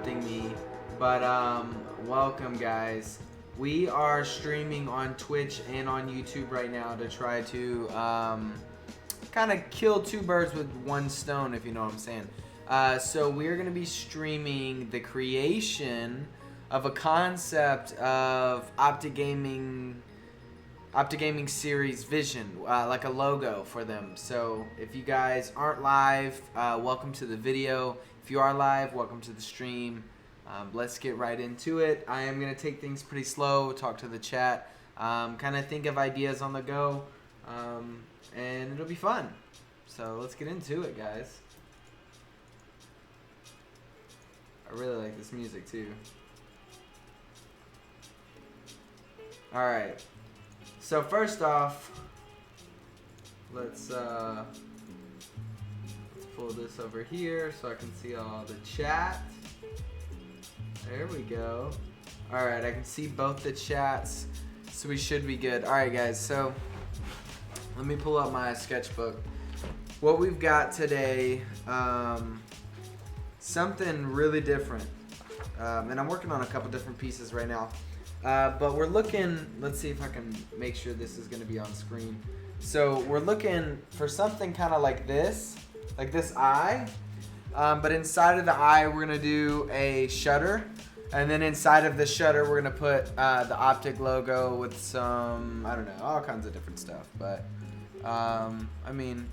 interrupting me, but welcome guys. We are streaming on Twitch and on YouTube right now to try to kind of kill two birds with one stone, if you know what I'm saying. So we're going to be streaming the creation of a concept of OpTic Gaming series vision, like a logo for them. So if you guys aren't live, welcome to the video. If you are live, welcome to the stream. Let's get right into it. I am going to take things pretty slow, talk to the chat, kind of think of ideas on the go, and it'll be fun. So let's get into it, guys. I really like this music too. Alright. So first off, let's pull this over here so I can see all the chat. There we go. Alright, I can see both the chats, so we should be good. Alright guys, so let me pull up my sketchbook. What we've got today, something really different. And I'm working on a couple different pieces right now. But we're looking, let's see if I can make sure this is going to be on screen. So we're looking for something kind of like this eye. But inside of the eye, we're going to do a shutter. And then inside of the shutter, we're going to put the OpTic logo with some, I don't know, all kinds of different stuff. But, I mean,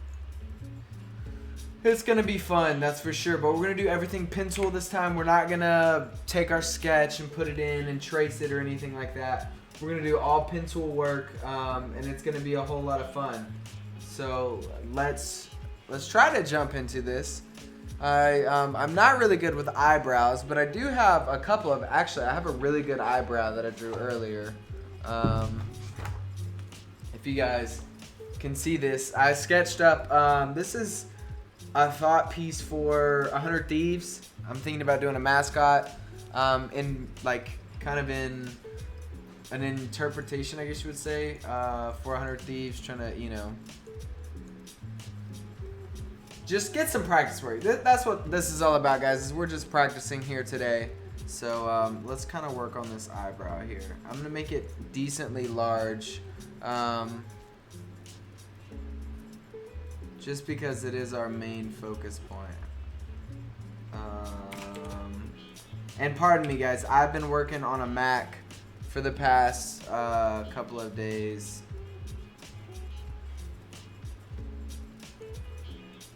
it's going to be fun, that's for sure. But we're going to do everything pen tool this time. We're not going to take our sketch and put it in and trace it or anything like that. We're going to do all pen tool work, and it's going to be a whole lot of fun. So let's try to jump into this. I'm not really good with eyebrows, but I do have a couple of, actually I have a really good eyebrow that I drew earlier. If you guys can see this, I sketched up, this is a thought piece for 100 Thieves. I'm thinking about doing a mascot, in like kind of in an interpretation, I guess you would say, for 100 Thieves, trying to, you know, just get some practice work. That's what this is all about, guys, is we're just practicing here today. So let's kind of work on this eyebrow here. I'm gonna make it decently large, just because it is our main focus point. And pardon me, guys, I've been working on a Mac for the past couple of days.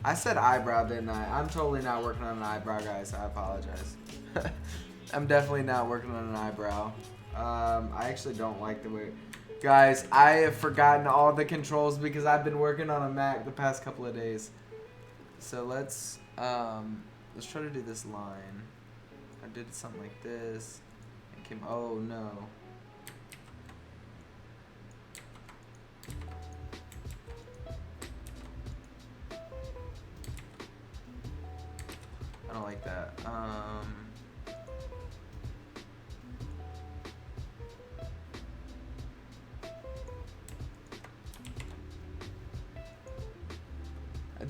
I said eyebrow, didn't I? I'm totally not working on an eyebrow, guys. I apologize. I'm definitely not working on an eyebrow. I actually don't like the way... Guys, I have forgotten all the controls because I've been working on a Mac the past couple of days. So let's try to do this line. I did something like this. It came... Oh, no. I don't like that.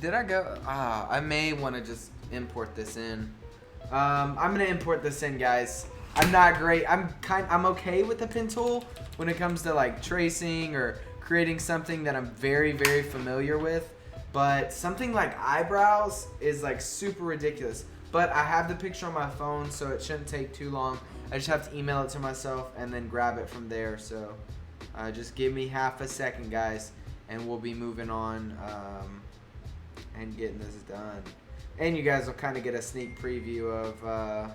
Did I go? I may want to just import this in. I'm gonna import this in, guys. I'm not great. I'm okay with the pen tool when it comes to like tracing or creating something that I'm very, very familiar with. But something like eyebrows is like super ridiculous. But I have the picture on my phone, so it shouldn't take too long. I just have to email it to myself and then grab it from there. So just give me half a second, guys, and we'll be moving on and getting this done. And you guys will kind of get a sneak preview of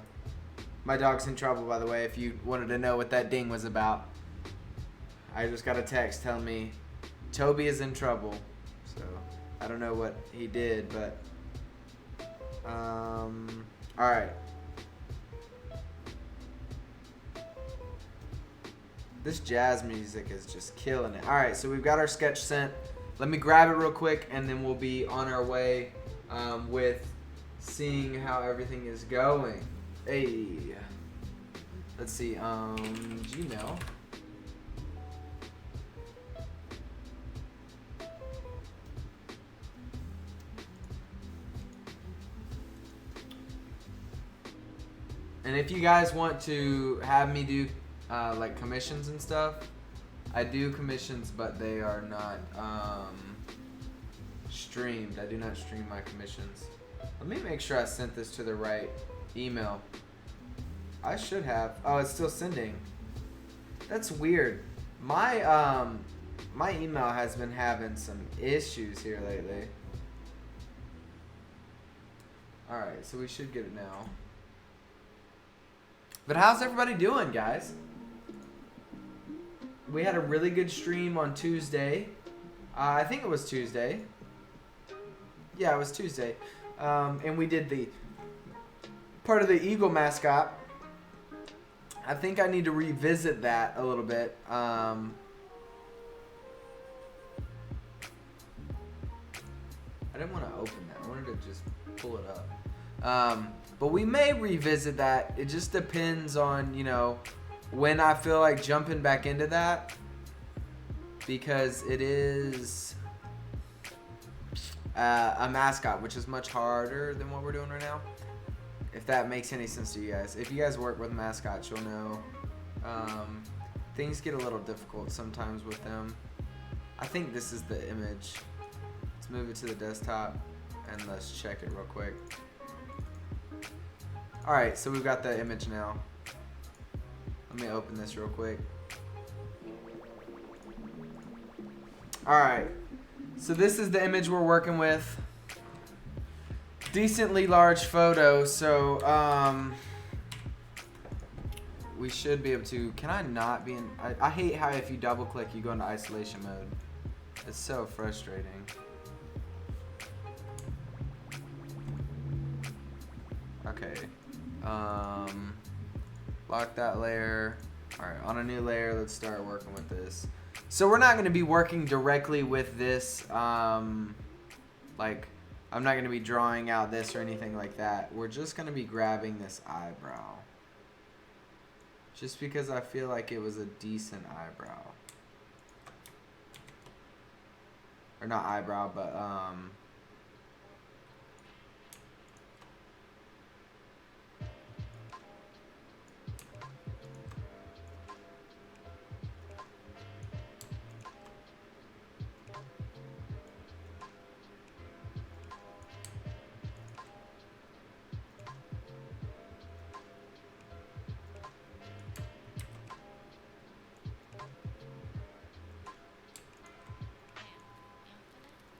my dog's in trouble, by the way, if you wanted to know what that ding was about. I just got a text telling me Toby is in trouble. So I don't know what he did, but alright. This jazz music is just killing it. Alright, so we've got our sketch sent. Let me grab it real quick and then we'll be on our way with seeing how everything is going. Hey, let's see, Gmail. And if you guys want to have me do like commissions and stuff, I do commissions, but they are not streamed. I do not stream my commissions. Let me make sure I sent this to the right email. I should have. Oh, it's still sending. That's weird. My my email has been having some issues here lately. Alright, so we should get it now. But how's everybody doing, guys? We had a really good stream on Tuesday. I think it was Tuesday. Yeah, it was Tuesday. And we did the part of the Eagle mascot. I think I need to revisit that a little bit. I didn't want to open that. I wanted to just pull it up. But we may revisit that. It just depends on, you know, when I feel like jumping back into that. Because it is a mascot, which is much harder than what we're doing right now. If that makes any sense to you guys. If you guys work with mascots, you'll know. Things get a little difficult sometimes with them. I think this is the image. Let's move it to the desktop and let's check it real quick. Alright, so we've got the image now. Let me open this real quick. Alright, so this is the image we're working with. Decently large photo, so we should be able to. Can I not be in? I hate how if you double click you go into isolation mode. It's so frustrating. Okay. Lock that layer. Alright, on a new layer, let's start working with this. So we're not going to be working directly with this, like, I'm not going to be drawing out this or anything like that. We're just going to be grabbing this eyebrow. Just because I feel like it was a decent eyebrow. Or not eyebrow, but,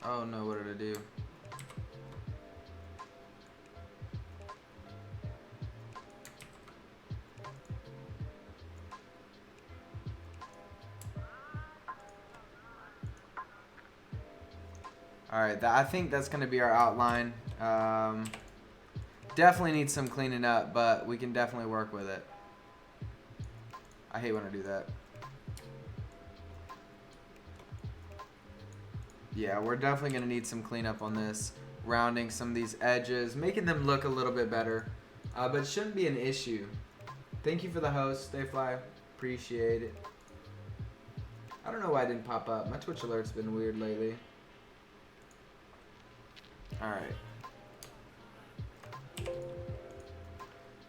oh no, what did I do? Alright, I think that's going to be our outline. Definitely needs some cleaning up, but we can definitely work with it. I hate when I do that. Yeah, we're definitely going to need some cleanup on this. Rounding some of these edges, making them look a little bit better. But it shouldn't be an issue. Thank you for the host, Stayfly. Appreciate it. I don't know why it didn't pop up. My Twitch alert's been weird lately. Alright.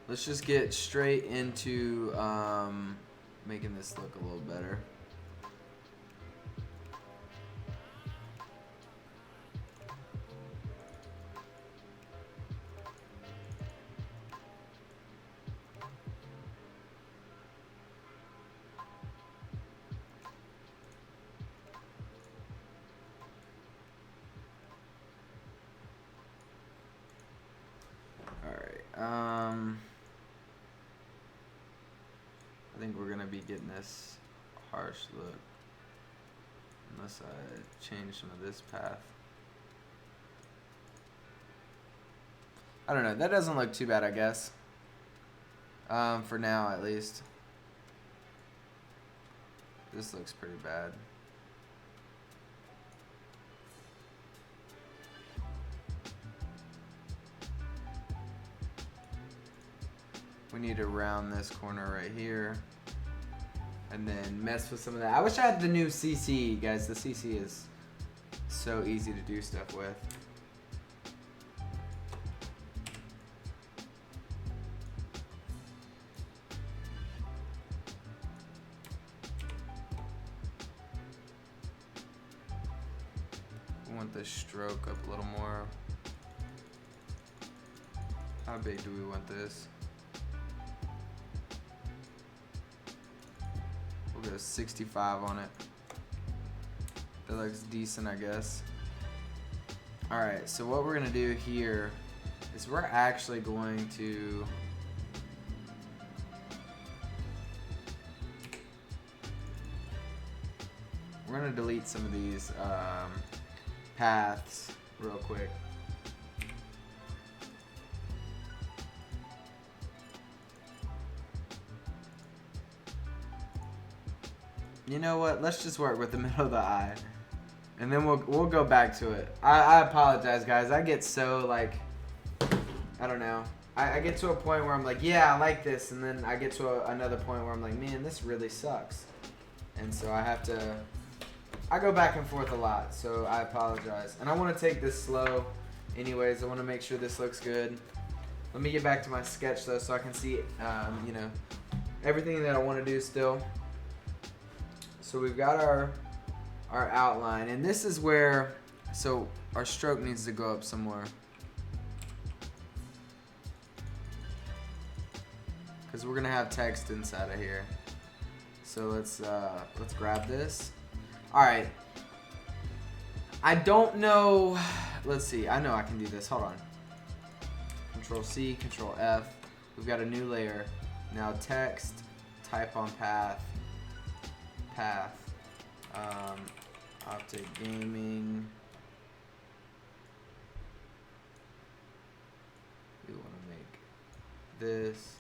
Let's just get straight into making this look a little better. I think we're gonna be getting this harsh look unless I change some of this path. I don't know, that doesn't look too bad, I guess. For now at least. This looks pretty bad. We need to round this corner right here and then mess with some of that. I wish I had the new CC, guys. The CC is so easy to do stuff with. We want the stroke up a little more. How big do we want this? We'll go 65 on it. That looks decent, I guess. Alright, so what we're gonna do here is we're actually going to delete some of these paths real quick. You know what? Let's just work with the middle of the eye. And then we'll go back to it. I apologize, guys. I get so, like, I don't know. I get to a point where I'm like, yeah, I like this. And then I get to another point where I'm like, man, this really sucks. And so I go back and forth a lot. So I apologize. And I want to take this slow anyways. I want to make sure this looks good. Let me get back to my sketch, though, so I can see, you know, everything that I want to do still. So we've got our outline, and this is where, so our stroke needs to go up some more, because we're gonna have text inside of here. So let's grab this. All right. I don't know. Let's see. I know I can do this. Hold on. Control C, Control F. We've got a new layer. Now text. Type on path. OpTic gaming. We want to make this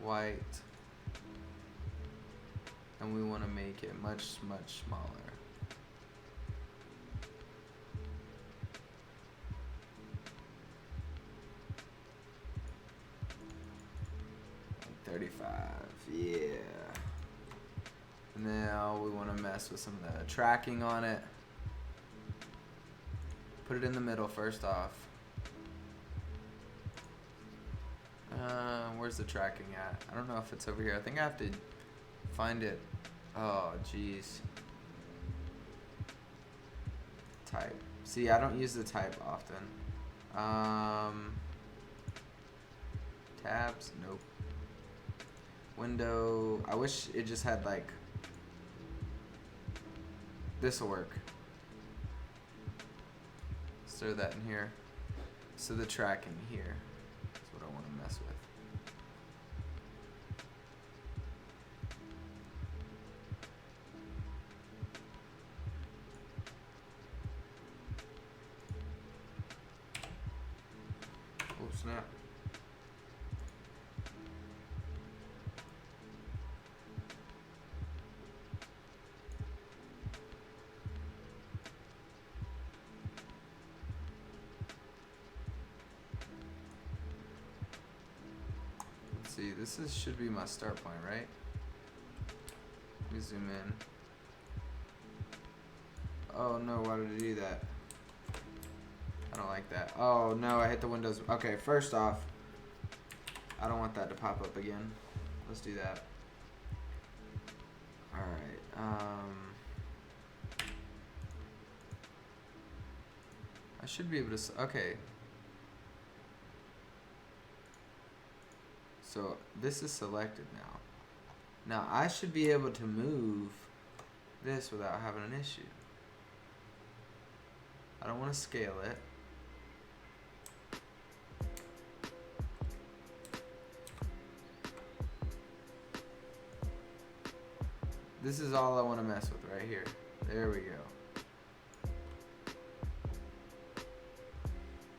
white, and we want to make it much smaller. Like 35, yeah. Now we want to mess with some of the tracking on it. Put it in the middle first off. Where's the tracking at? I don't know if it's over here. I think I have to find it. Oh, jeez. Type. See, I don't use the type often. Tabs? Nope. Window. I wish it just had like. This will work. Let's throw that in here. So the tracking here is what I want to mess with. Oh snap. See, this should be my start point, right? Let me zoom in. Oh no, why did I do that? I don't like that. Oh no, I hit the Windows. Okay, first off, I don't want that to pop up again. Let's do that. Alright, I should be able to, okay. So this is selected now. Now I should be able to move this without having an issue. I don't want to scale it. This is all I want to mess with right here. There we go.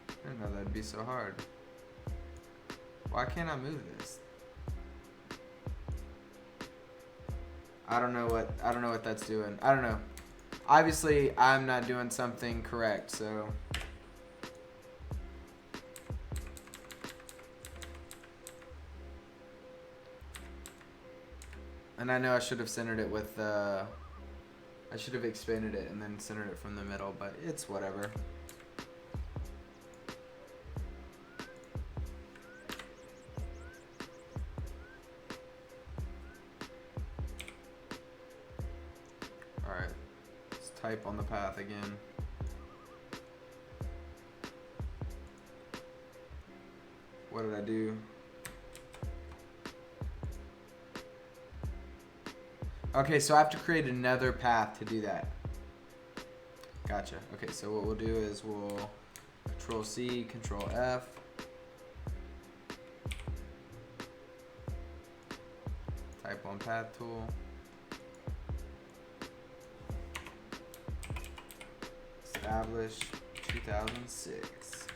I didn't know that'd be so hard. Why can't I move this? I don't know what that's doing. I don't know. Obviously, I'm not doing something correct, so. And I know I should have centered it with, I should have expanded it and then centered it from the middle, but it's whatever. type on the path again. What did I do? Okay, so I have to create another path to do that. Gotcha. Okay, so what we'll do is we'll Control C, Control F. Type on path tool. Establish 2006.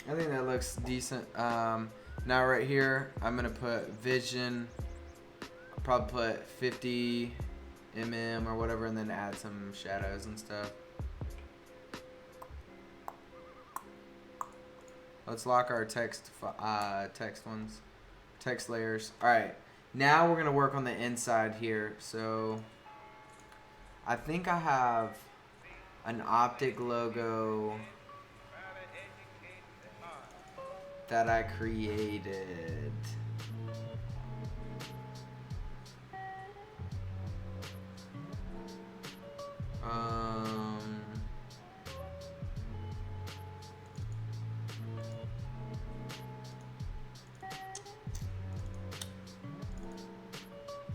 I think that looks decent. Now right here, I'm gonna put vision. I'll probably put 50 mm or whatever, and then add some shadows and stuff. Let's lock our text ones, text layers. All right, now we're gonna work on the inside here. So I think I have an OpTic logo that I created.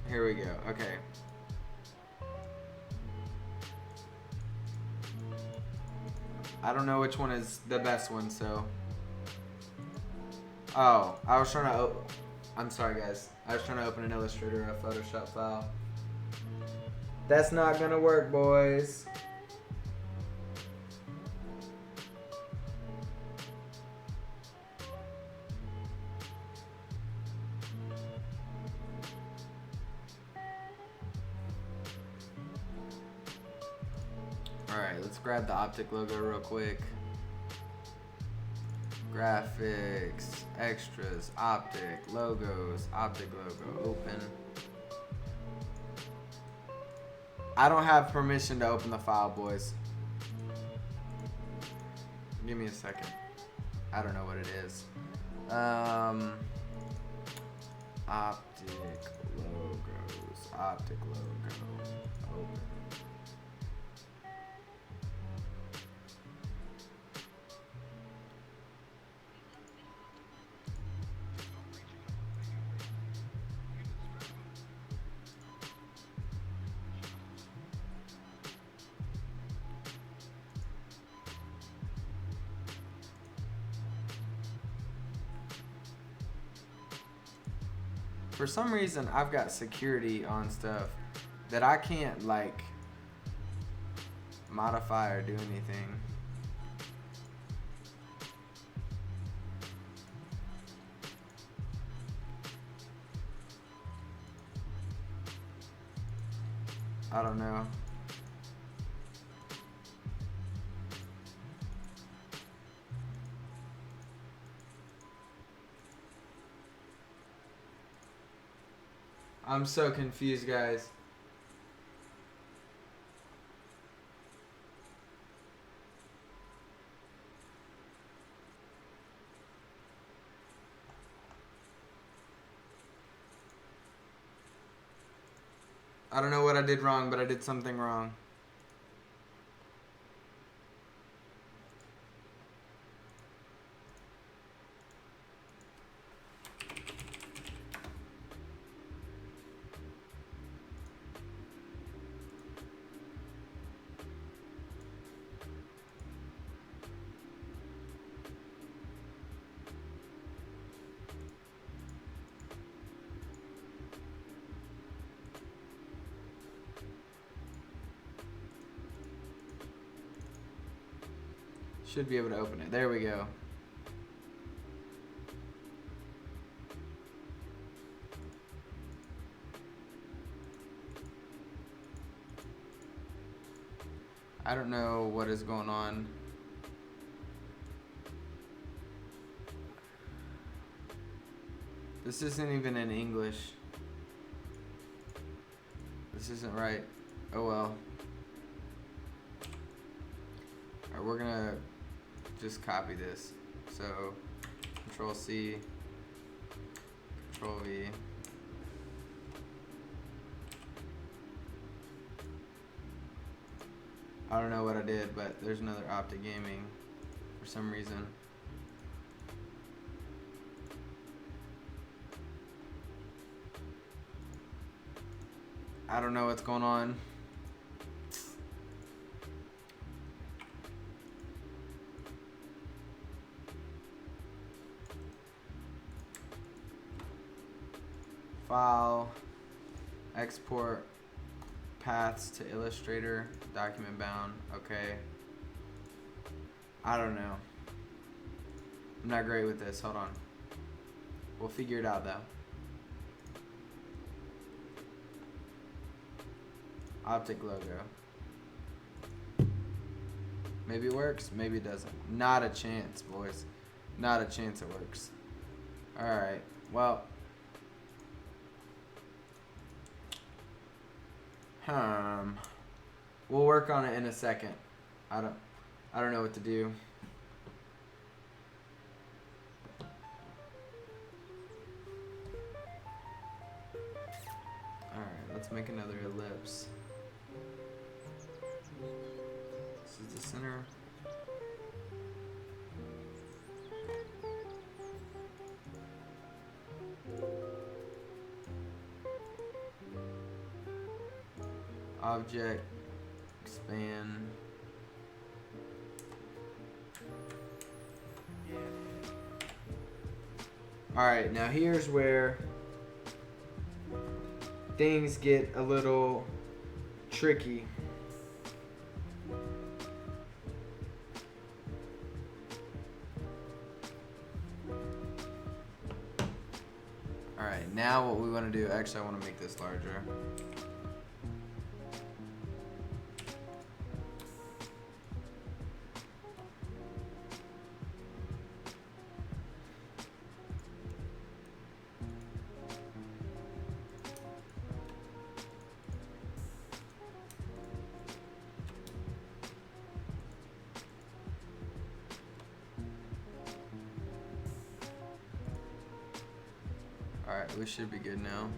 Here we go. Okay. I don't know which one is the best one, so. Oh, I was trying to. I'm sorry, guys. I was trying to open an Illustrator or a Photoshop file. That's not gonna work, boys. Alright, let's grab the OpTic logo real quick. Graphics, extras, OpTic, logos, OpTic logo, open. I don't have permission to open the file, boys. Give me a second. I don't know what it is. OpTic logos, OpTic logo, open. For some reason, I've got security on stuff that I can't, like, modify or do anything. I don't know. I'm so confused, guys. I don't know what I did wrong, but I did something wrong. Should be able to open it. There we go. I don't know what is going on. This isn't even in English. This isn't right. Oh well. Alright, we're gonna just copy this. So, Control C, Control V. I don't know what I did, but there's another OpTic Gaming for some reason. I don't know what's going on. File, export paths to Illustrator, document bound. Okay. I don't know. I'm not great with this. Hold on. We'll figure it out though. OpTic logo. Maybe it works, maybe it doesn't. Not a chance, boys. Not a chance it works. Alright, well. We'll work on it in a second. I don't know what to do. Alright, let's make another ellipse. This is the center. Object, expand. Alright, now here's where things get a little tricky. Alright, now what we want to do, actually I want to make this larger. Alright, we should be good now.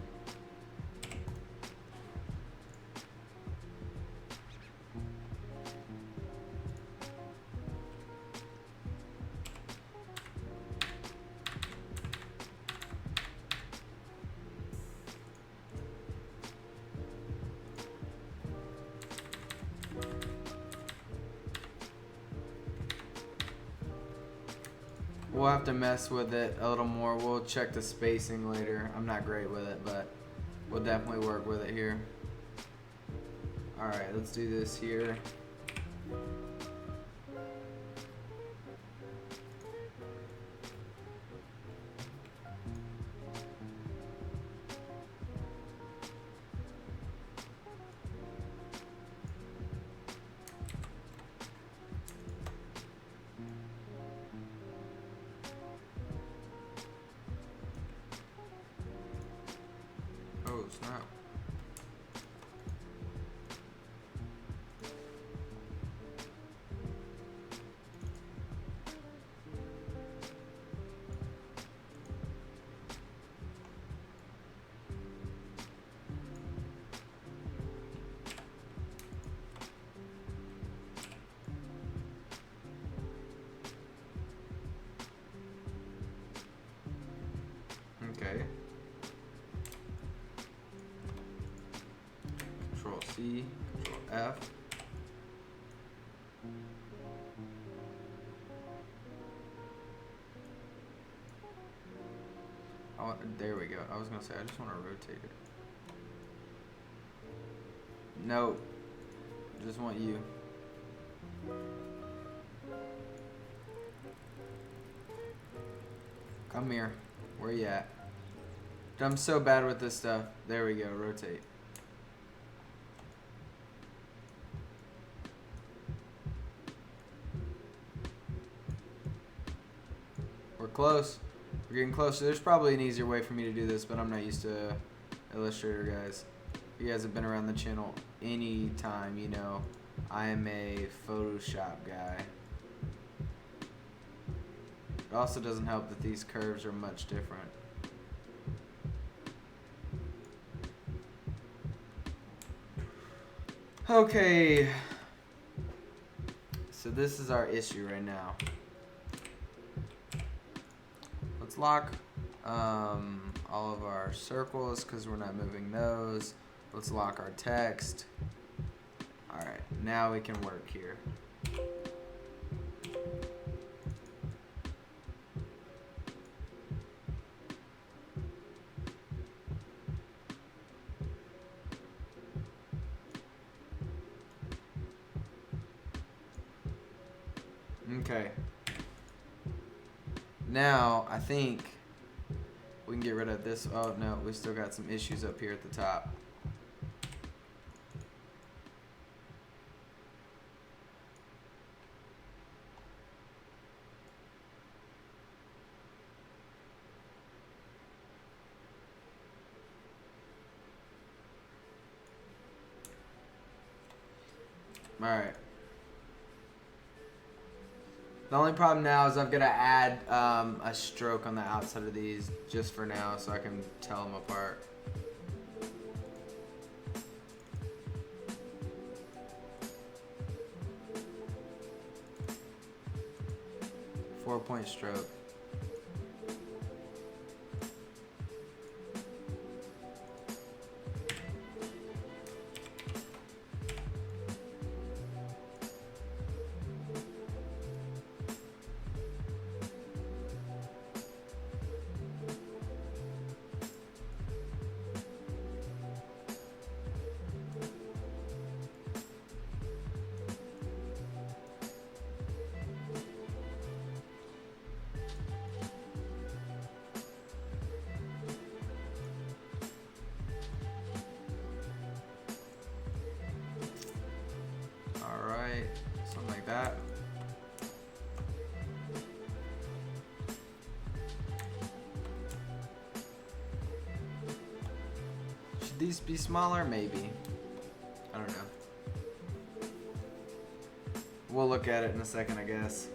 We'll have to mess with it a little more. We'll check the spacing later. I'm not great with it, but we'll definitely work with it here. Alright, let's do this here. Oh, snap. Okay. Control C, Control F. There we go. I was gonna say I just want to rotate it. Nope. Just want you. Come here. Where you at? I'm so bad with this stuff. There we go. Rotate. We're close. We're getting closer. There's probably an easier way for me to do this, but I'm not used to Illustrator, guys. If you guys have been around the channel any time, you know I am a Photoshop guy. It also doesn't help that these curves are much different. Okay. So this is our issue right now. Let's lock all of our circles because we're not moving those. Let's lock our text. Alright, now we can work here. Okay. Now, I think we can get rid of this. Oh, no, we still got some issues up here at the top. Alright. The only problem now is I've got to add a stroke on the outside of these just for now so I can tell them apart. Four-point stroke. Something like that. Should these be smaller? Maybe. I don't know. We'll look at it in a second, I guess.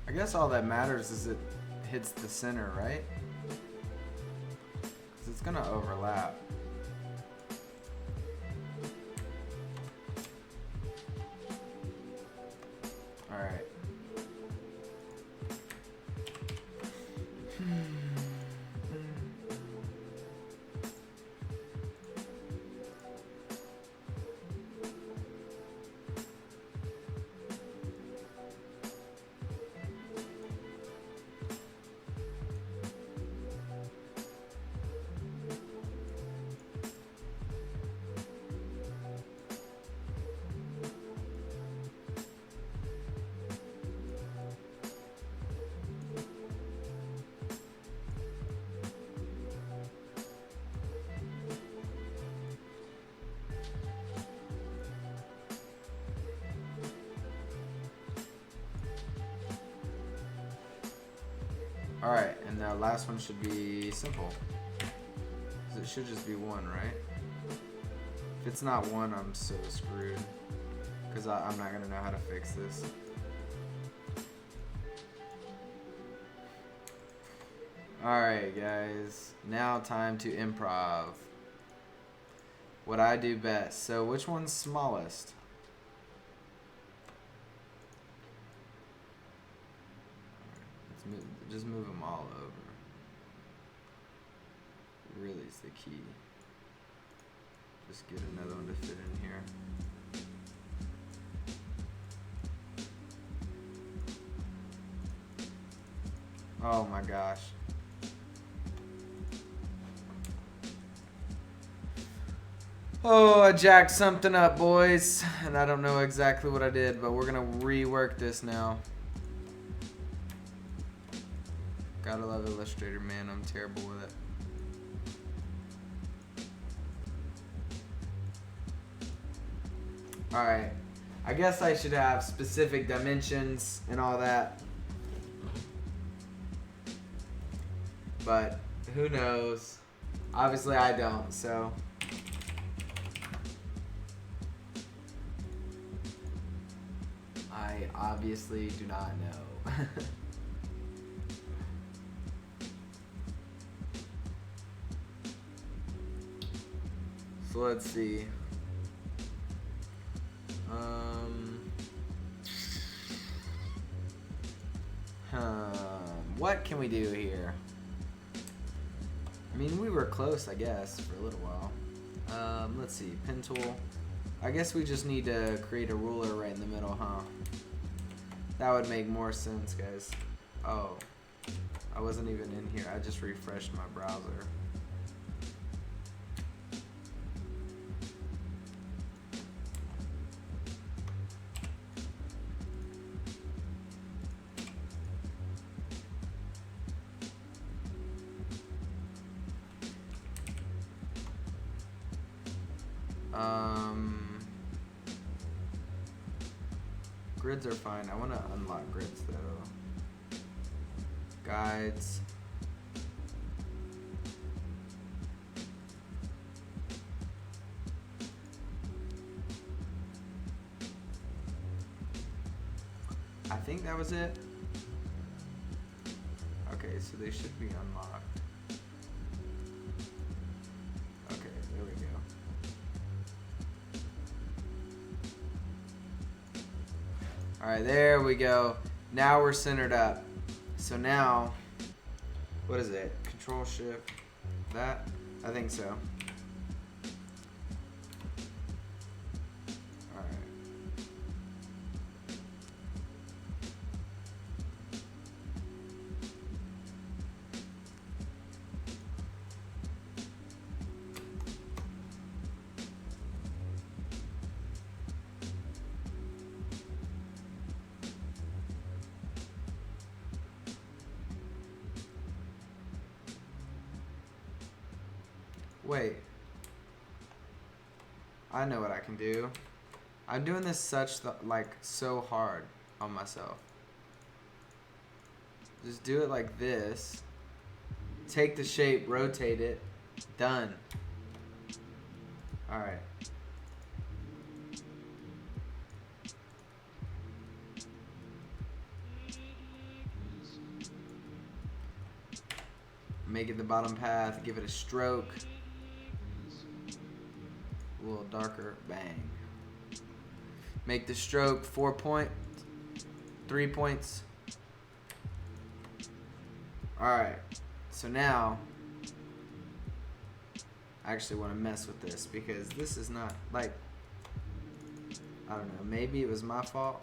I guess all that matters is it hits the center, right? Because it's going to overlap. All right. Alright, and the last one should be simple. Because it should just be one, right? If it's not one, I'm so screwed. Because I'm not going to know how to fix this. Alright, guys. Now time to improv. What I do best. So which one's smallest? Just move them all over. Really is the key. Just get another one to fit in here. Oh my gosh. Oh, I jacked something up, boys. And I don't know exactly what I did, but we're gonna rework this now. Gotta love Illustrator, man. I'm terrible with it. Alright. I guess I should have specific dimensions and all that. But who knows? Obviously I don't, so. I obviously do not know. So let's see. What can we do here? I mean, we were close, I guess, for a little while. Let's see, pen tool. I guess we just need to create a ruler right in the middle, huh? That would make more sense, guys. Oh, I wasn't even in here. I just refreshed my browser. Grids are fine. I want to unlock grids though. Guides. I think that was it. Okay, so they should be unlocked. Okay, there we go. Alright, there we go. Now we're centered up. So now, what is it? Control Shift, that? I think so. Alright. Wait. I know what I can do. I'm doing this so hard on myself. Just do it like this. Take the shape, rotate it. Done. Alright. Make it the bottom path, give it a stroke. A little darker, bang. Make the stroke 4 points, 3 points. Alright, so now I actually want to mess with this because this is not like, I don't know, maybe it was my fault.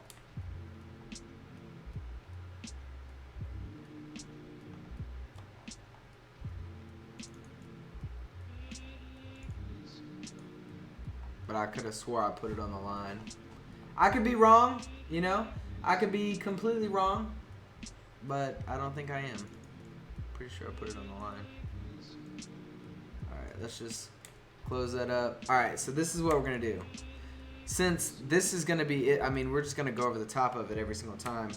But I could have swore I put it on the line. I could be wrong, you know? I could be completely wrong, but I don't think I am. Pretty sure I put it on the line. Alright, let's just close that up. Alright, so this is what we're going to do. Since this is going to be it, I mean, we're just going to go over the top of it every single time.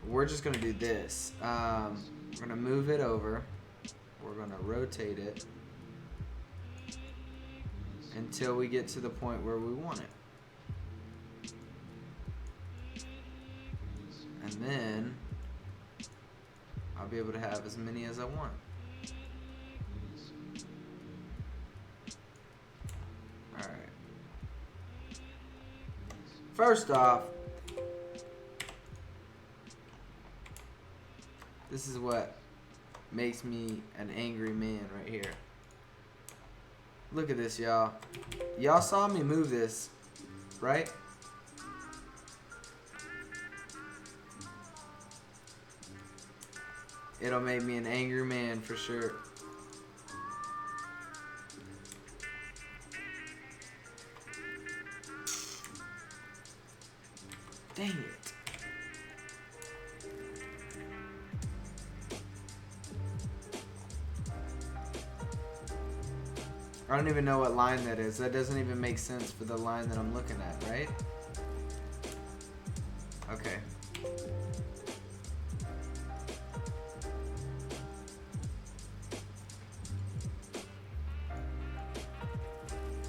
We're just going to do this. We're going to move it over. We're going to rotate it until we get to the point where we want it. And then I'll be able to have as many as I want. Alright. First off, This is what makes me an angry man right here. Look at this, y'all. Y'all saw me move this, right? It'll make me an angry man for sure. Dang it. I don't even know what line that is. That doesn't even make sense for the line that I'm looking at, right? Okay.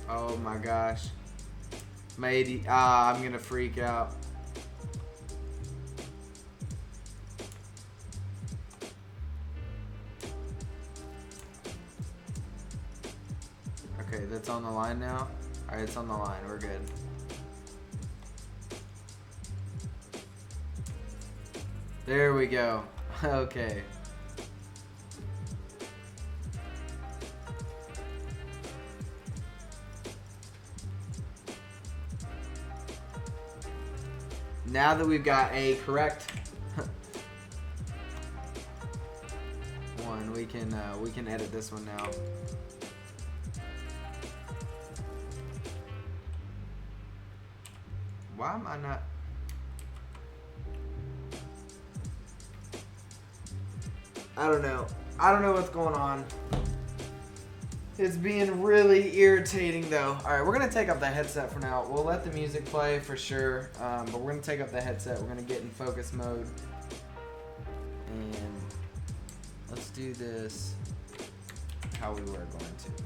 Oh my gosh. My AD, I'm gonna freak out. Okay, that's on the line now. Alright, it's on the line. We're good. There we go. Okay. Now that we've got a correct one, we can edit this one now. Why am I not? I don't know. I don't know what's going on. It's being really irritating though. Alright, we're going to take up the headset for now. We'll let the music play for sure. But we're going to take up the headset. We're going to get in focus mode. And let's do this how we were going to.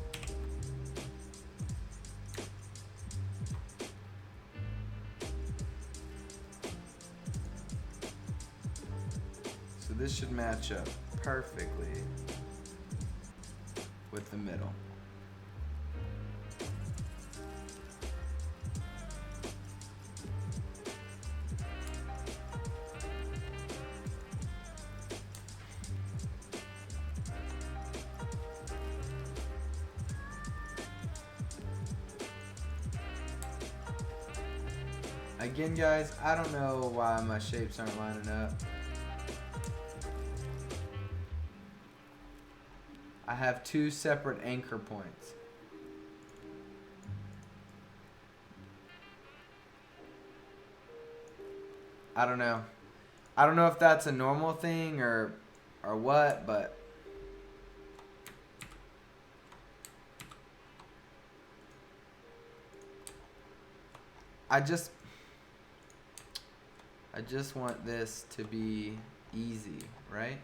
So this should match up perfectly with the middle. Again, guys, I don't know why my shapes aren't lining up. I have two separate anchor points. I don't know. I don't know if that's a normal thing or what, but I just want this to be easy, right?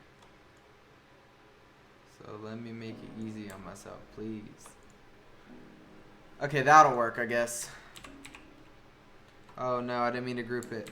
So let me make it easy on myself, please. Okay, that'll work, I guess. Oh no, I didn't mean to group it.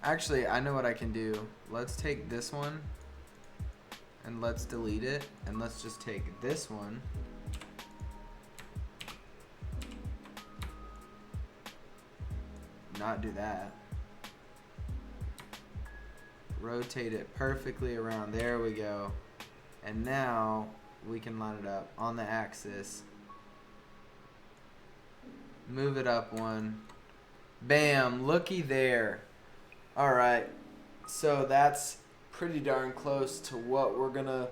Actually, I know what I can do. Let's take this one and let's delete it, and let's just take this one not do that. Rotate it perfectly around. There we go. And now we can line it up on the axis. Move it up one. Bam, looky there. Alright, so that's pretty darn close to what we're gonna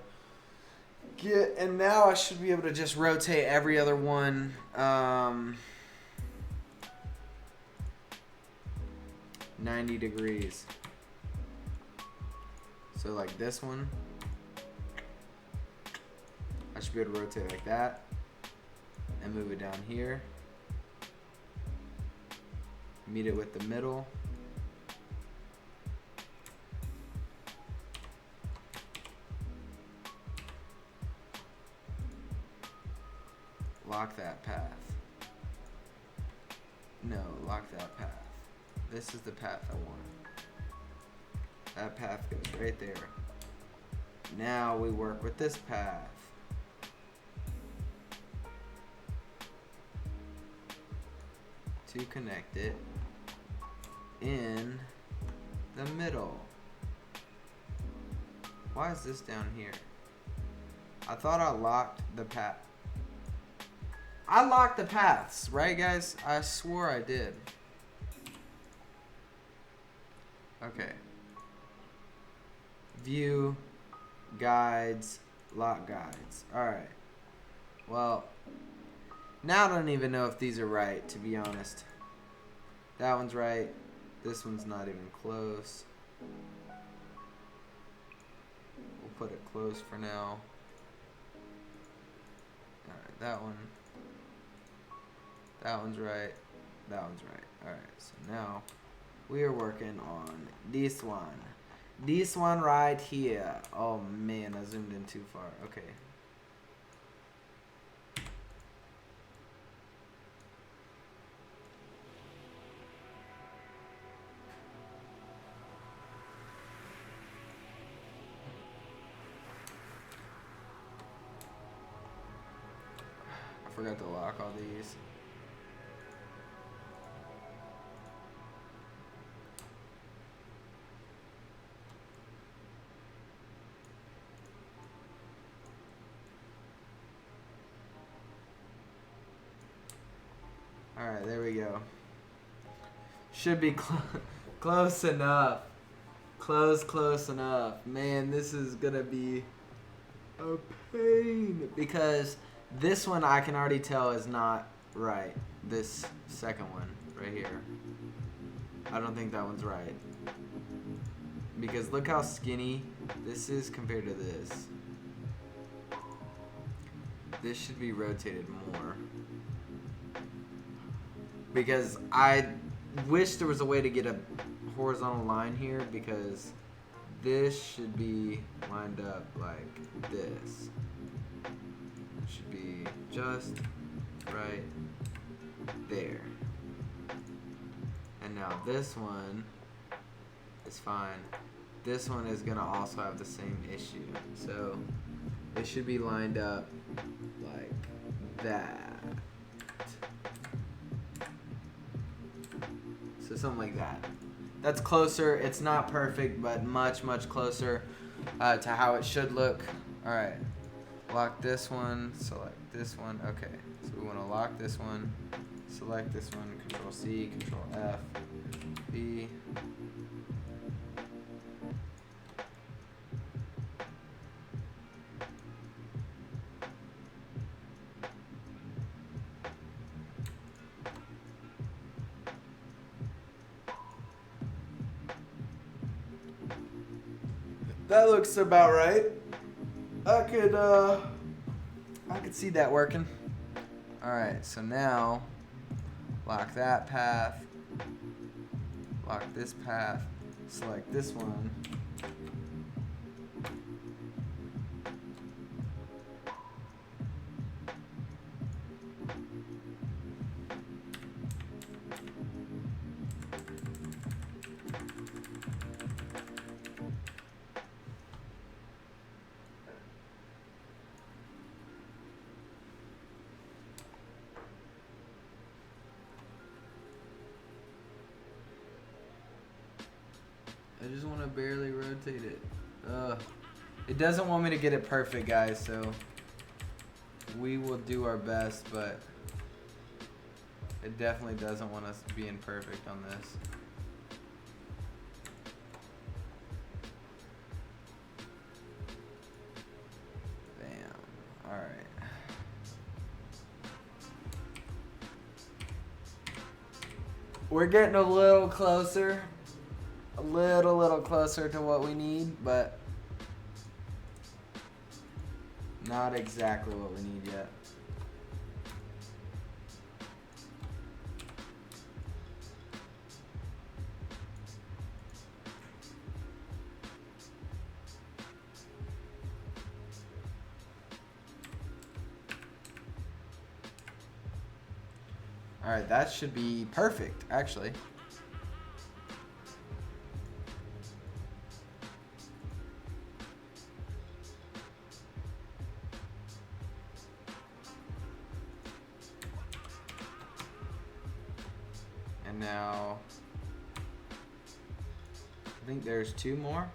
And now I should be able to just rotate every other one. 90 degrees. So like this one, I should be able to rotate like that and move it down here. Meet it with the middle. Lock that path. No, lock that path. This is the path I want. That path goes right there. Now we work with this path. To connect it in the middle. Why is this down here? I thought I locked the path. I locked the paths, right guys? I swore I did. Okay. View, guides, lock guides. Alright. Well, now I don't even know if these are right, to be honest. That one's right. This one's not even close. We'll put it close for now. Alright, that one. That one's right. That one's right. Alright, so now we are working on this one. This one right here. Oh man, I zoomed in too far. Okay. I forgot to lock all these. Alright, there we go. Should be close enough. Close enough. Man, this is gonna be a pain. Because this one I can already tell is not right. This second one right here. I don't think that one's right. Because look how skinny this is compared to this. This should be rotated more. Because I wish there was a way to get a horizontal line here, because this should be lined up like this. It should be just right there. And now this one is fine. This one is gonna also have the same issue. So it should be lined up like that. So something like that. That's closer. It's not perfect, but much closer to how it should look. All right. Lock this one. Select this one. Okay. So we want to lock this one. Select this one. Control C. Control F. B. That looks about right. I could see that working. Alright, so now lock that path. Lock this path. Select this one. I just want to barely rotate it. It doesn't want me to get it perfect, guys, so we will do our best, but it definitely doesn't want us being perfect on this. Bam. We're getting a little closer. A little closer to what we need, but not exactly what we need yet. Alright, that should be perfect, actually. And now, I think there's 2 more.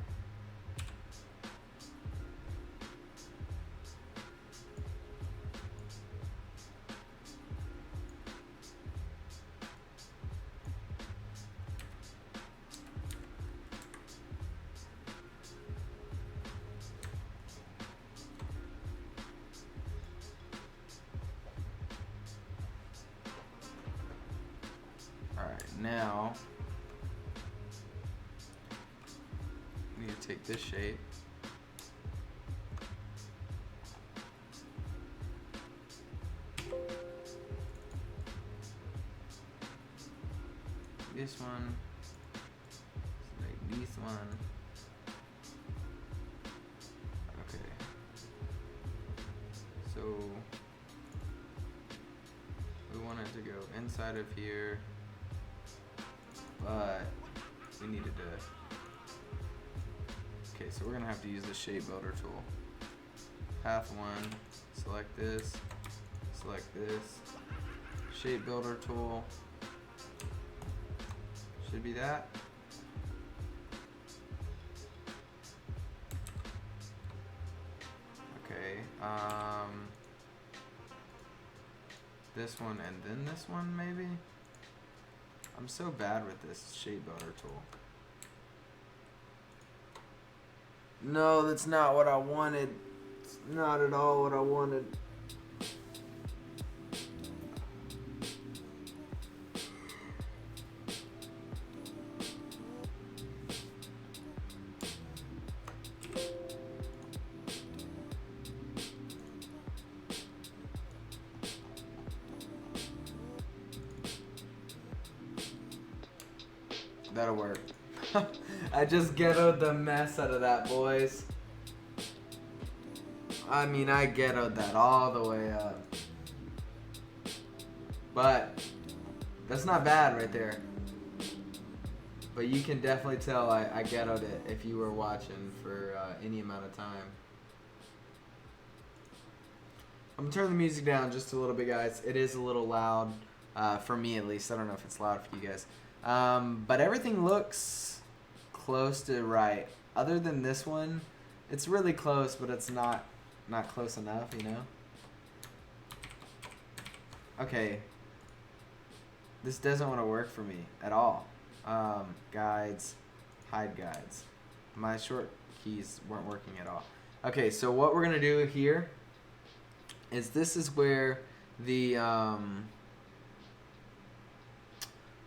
Now, we need to take this shape. This one, like this one. Okay. So, we want it to go inside of here. But we needed to. Okay, so we're gonna have to use the shape builder tool. Path 1, select this, shape builder tool. Should be that. Okay, this one and then this one maybe? I'm so bad with this shape builder tool. No, that's not what I wanted. It's not at all what I wanted. That'll work. I just ghettoed the mess out of that, boys. I mean, I ghettoed that all the way up. But that's not bad right there. But you can definitely tell I ghettoed it if you were watching for any amount of time. I'm gonna turn the music down just a little bit, guys. It is a little loud, for me at least. I don't know if it's loud for you guys. But everything looks close to right. Other than this one, it's really close, but it's not close enough, you know? Okay. This doesn't want to work for me at all. Guides, hide guides. My short keys weren't working at all. Okay, so what we're going to do here is this is where the,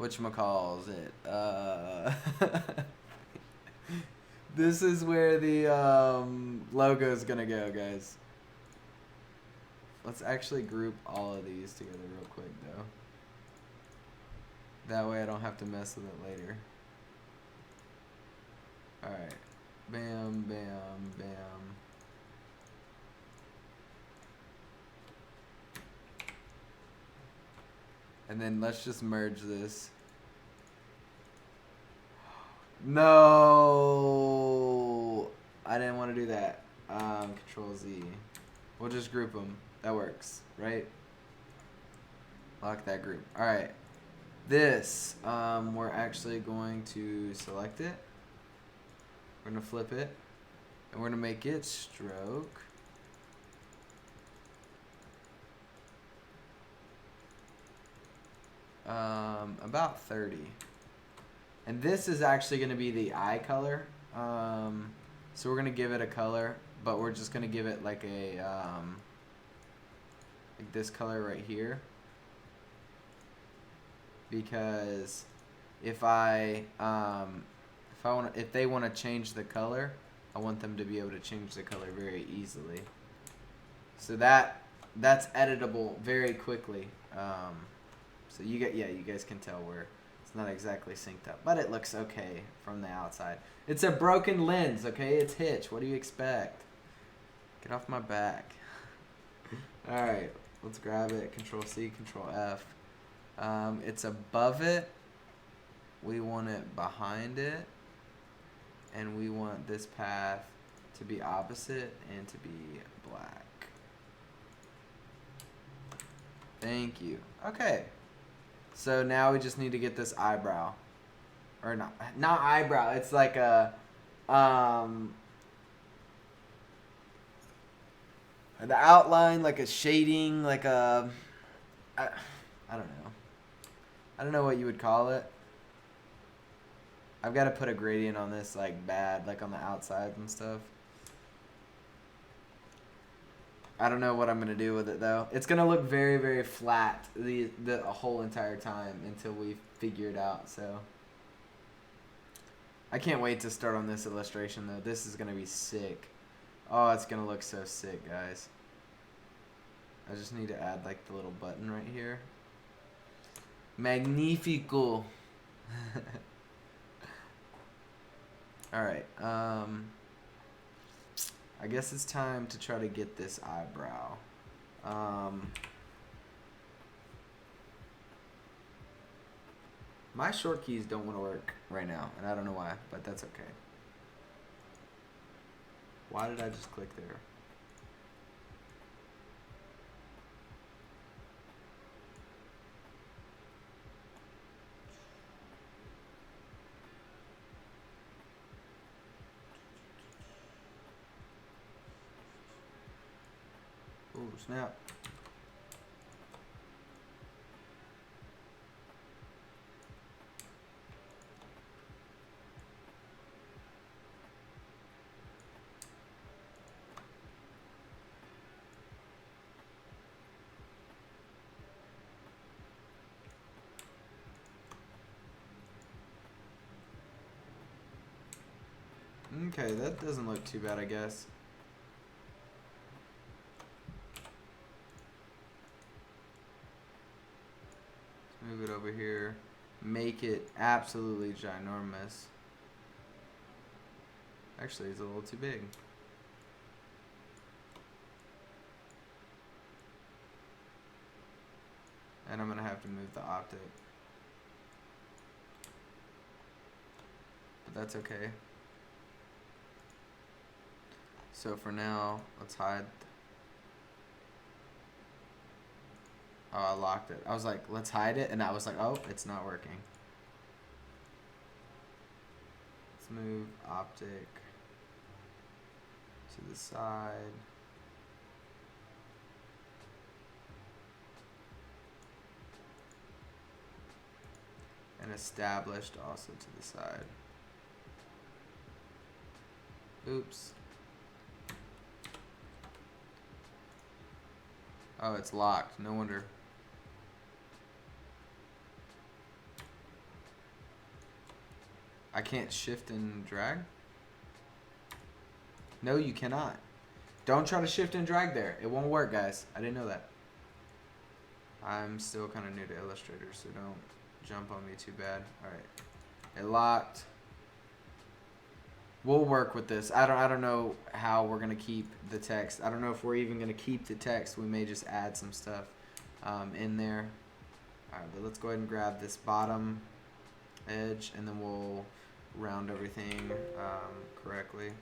whatchamacalls it, this is where the logo is gonna go, guys. Let's actually group all of these together real quick, though. That way I don't have to mess with it later. Alright. Bam, bam, bam. And then let's just merge this. No, I didn't want to do that. Control Z. We'll just group them. That works, right? Lock that group. All right. This, we're actually going to select it. We're gonna flip it, and we're gonna make it stroke. About 30. And this is actually going to be the eye color. So we're going to give it a color, but we're just going to give it like a, like this color right here. Because if if they want to change the color, I want them to be able to change the color very easily. So that's editable very quickly. So you guys can tell where it's not exactly synced up, but it looks okay from the outside. It's a broken lens, okay? It's Hitch. What do you expect? Get off my back. All right, let's grab it. Control C, Control F. It's above it. We want it behind it, and we want this path to be opposite and to be black. Thank you. Okay. So now we just need to get this eyebrow. Or not eyebrow. It's like a the outline, like a shading, like a I don't know. I don't know what you would call it. I've got to put a gradient on this like bad, like on the outside and stuff. I don't know what I'm going to do with it, though. It's going to look very, very flat the whole entire time until we figure it out, so. I can't wait to start on this illustration, though. This is going to be sick. Oh, it's going to look so sick, guys. I just need to add, like, the little button right here. Magnifico. Alright, I guess it's time to try to get this eyebrow. My short keys don't want to work right now, and I don't know why, but that's okay. Why did I just click there? Oh, snap. Okay, that doesn't look too bad, I guess. Let's move it over here. Make it absolutely ginormous. Actually, it's a little too big. And I'm going to have to move the OpTic. But that's okay. So for now, let's hide. Oh, I locked it. I was like, let's hide it. And I was like, oh, it's not working. Let's move OpTic to the side. And established also to the side. Oops. Oh, it's locked. No wonder. I can't shift and drag? No, you cannot. Don't try to shift and drag there. It won't work, guys. I didn't know that. I'm still kind of new to Illustrator, so don't jump on me too bad. Alright. It locked. We'll work with this. I don't know how we're going to keep the text. I don't know if we're even going to keep the text. We may just add some stuff in there. Alright, but let's go ahead and grab this bottom edge, and then we'll round everything correctly.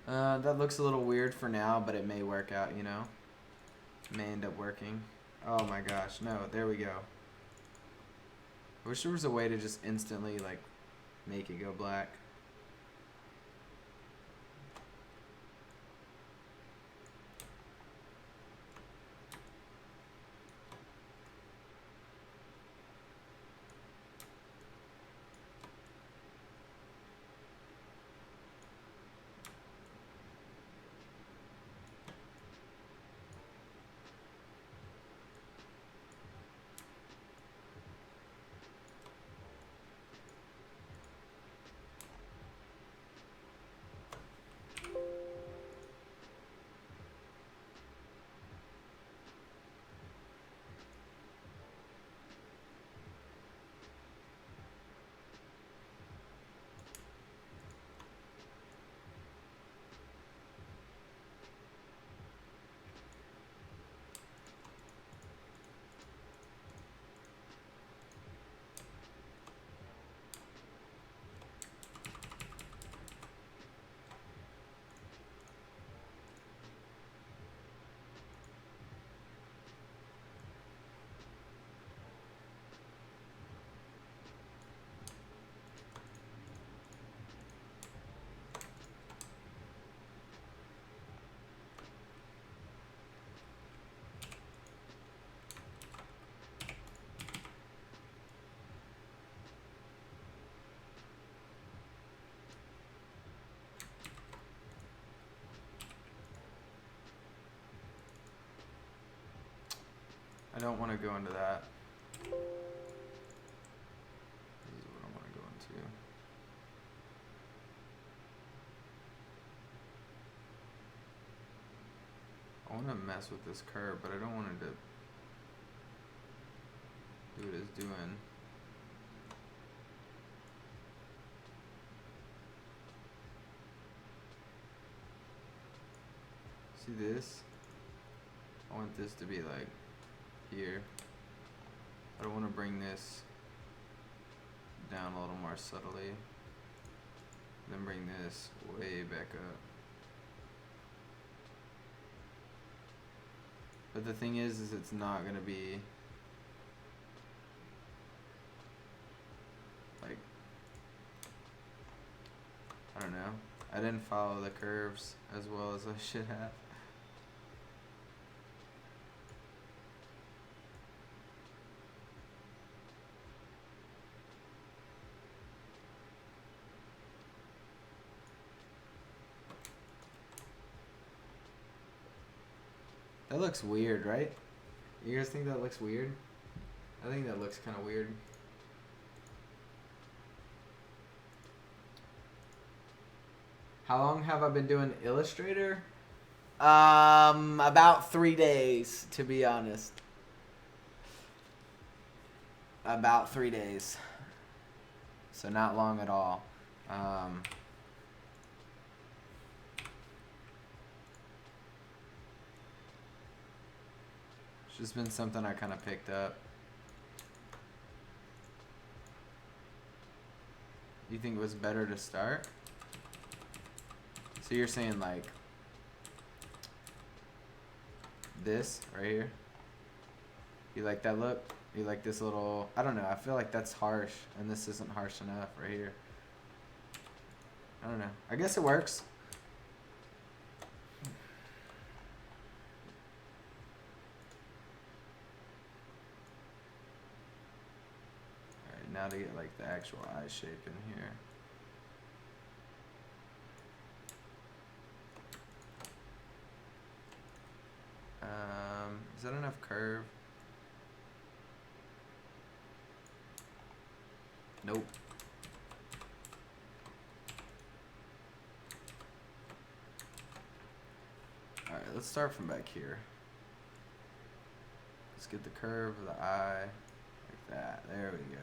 That looks a little weird for now, but it may work out, you know? May end up working. Oh my gosh, no, there we go. I wish there was a way to just instantly, like, make it go black. I don't want to go into that. This is what I want to go into. I want to mess with this curve, but I don't want it to do what it's doing. See this? I want this to be like here. I don't want to bring this down a little more subtly. Then bring this way back up. But the thing is it's not gonna be like, I don't know. I didn't follow the curves as well as I should have. That looks weird, right? You guys think that looks weird? I think that looks kind of weird. How long have I been doing Illustrator? About 3 days, to be honest. About 3 days. So not long at all. It's just been something I kind of picked up. You think it was better to start? So you're saying like this right here? You like that look? You like this little, I don't know, I feel like that's harsh and this isn't harsh enough right here. I don't know. I guess it works. Alright, now to get like the actual eye shape in here. Is that enough curve? Nope. Alright, let's start from back here. Let's get the curve of the eye like that. There we go.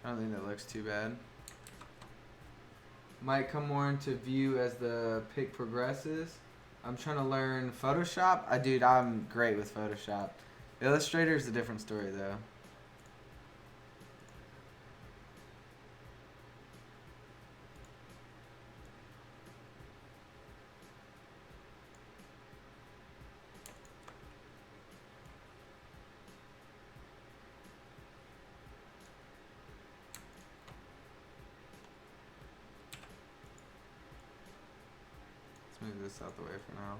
I don't think that looks too bad. Might come more into view as the pick progresses. I'm trying to learn Photoshop. Dude, I'm great with Photoshop. Illustrator is a different story, though. Let's move this out the way for now.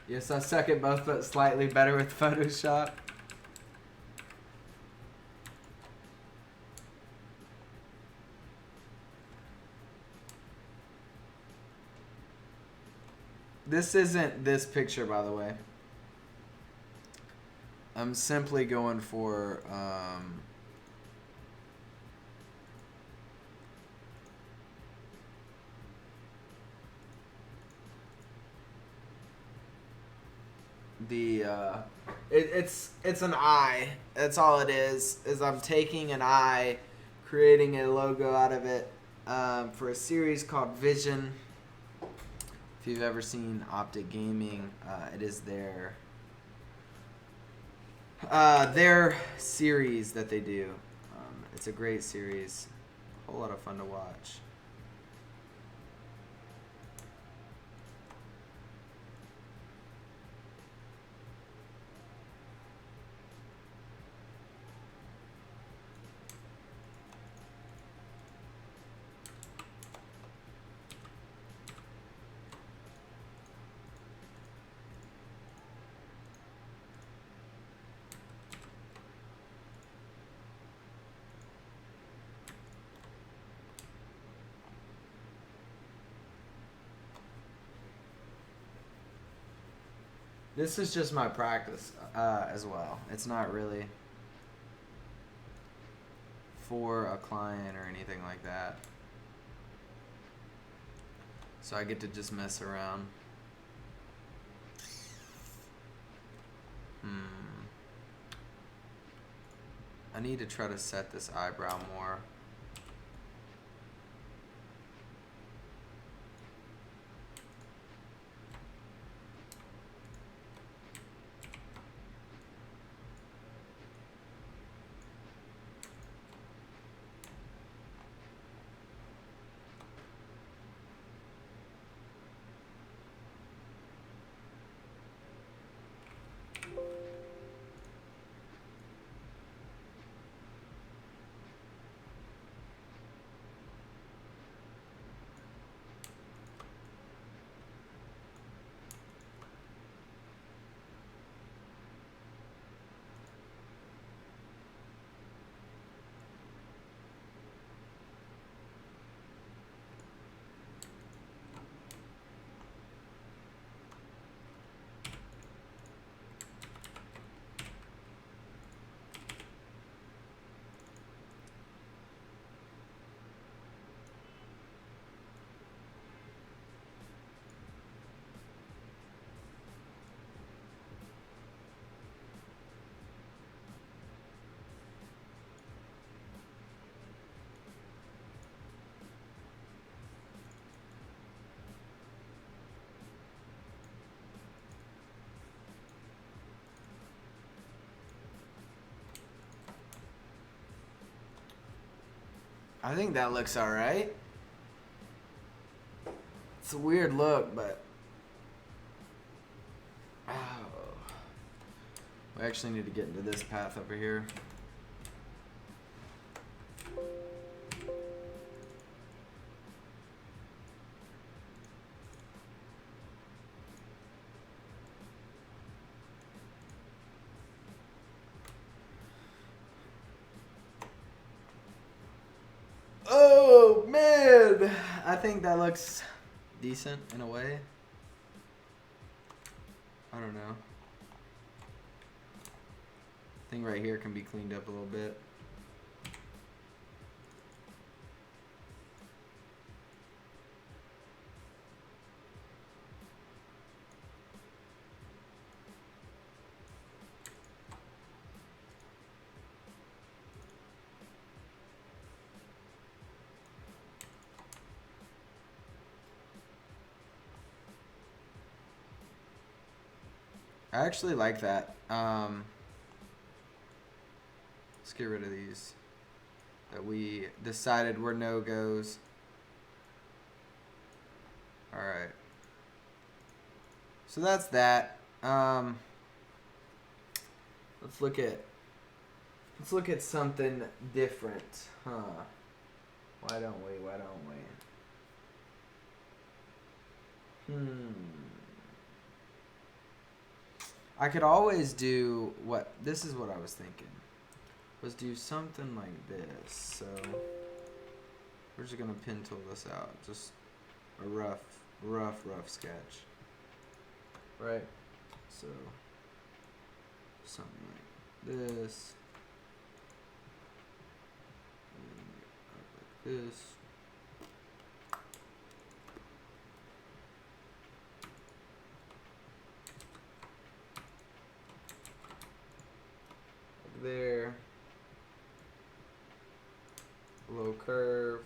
Yes, I suck at both, but slightly better with Photoshop. This isn't this picture, by the way. I'm simply going for it's an eye. That's all it is I'm taking an eye, creating a logo out of it for a series called Vision. If you've ever seen OpTic Gaming, it is their series that they do. It's a great series, a whole lot of fun to watch. This is just my practice as well. It's not really for a client or anything like that. So I get to just mess around. I need to try to set this eyebrow more. I think that looks alright. It's a weird look, but we actually need to get into this path over here. I think that looks decent in a way. I don't know. I think right here can be cleaned up a little bit. I actually like that. Let's get rid of these that we decided were no-goes. Alright. So that's that. Let's look at something different. Huh. Why don't we? I could always do what this is what I was thinking. Was do something like this. So we're just gonna pin tool this out. Just a rough sketch. Right? So something like this. Like this. Like there. Low curve.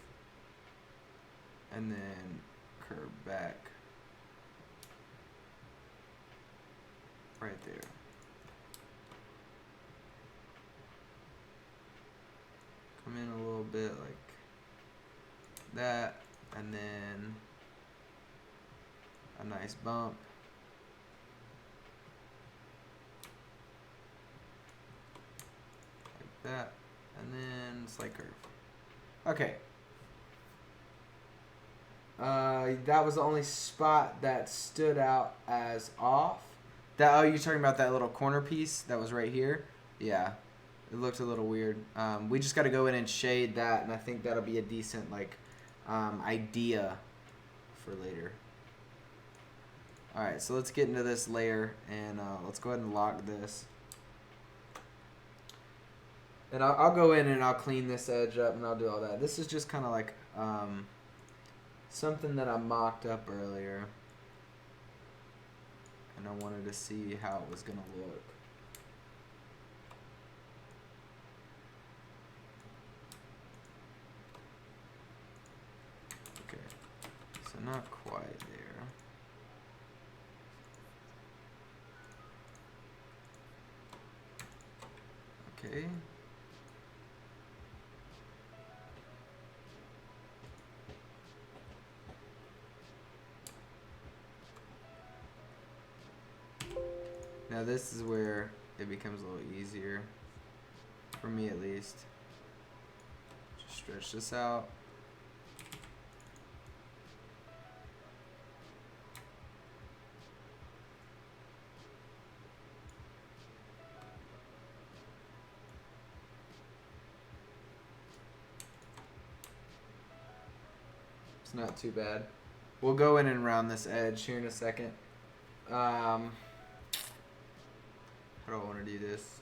And then curve back. Right there. Come in a little bit like that, and then a nice bump. Like that, and then slight curve. Okay. That was the only spot that stood out as off. Oh, you're talking about that little corner piece that was right here? Yeah, it looked a little weird. We just got to go in and shade that, and I think that'll be a decent idea for later. All right, so let's get into this layer, and let's go ahead and lock this. And I'll go in and I'll clean this edge up, and I'll do all that. This is just kind of like something that I mocked up earlier. And I wanted to see how it was going to look. Okay, so not quite there. Okay. Now this is where it becomes a little easier, for me at least. Just stretch this out. It's not too bad. We'll go in and round this edge here in a second. How do I want to do this?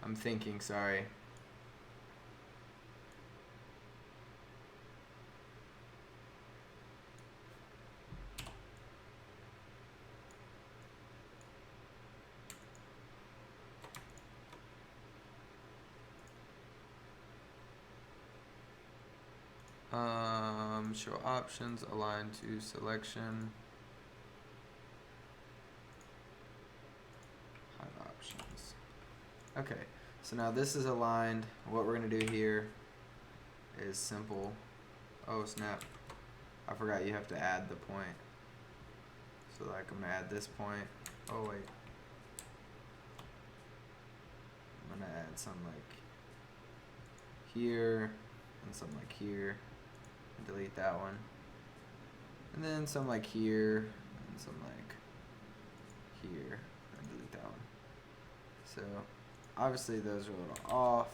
I'm thinking, sorry. Show options, align to selection. Hide options. Okay, so now this is aligned. What we're going to do here is simple. Oh snap, I forgot you have to add the point. So like I'm going to add this point. Oh wait. I'm going to add something like here and something like here. Delete that one, and then some like here and some like here, So obviously those are a little off.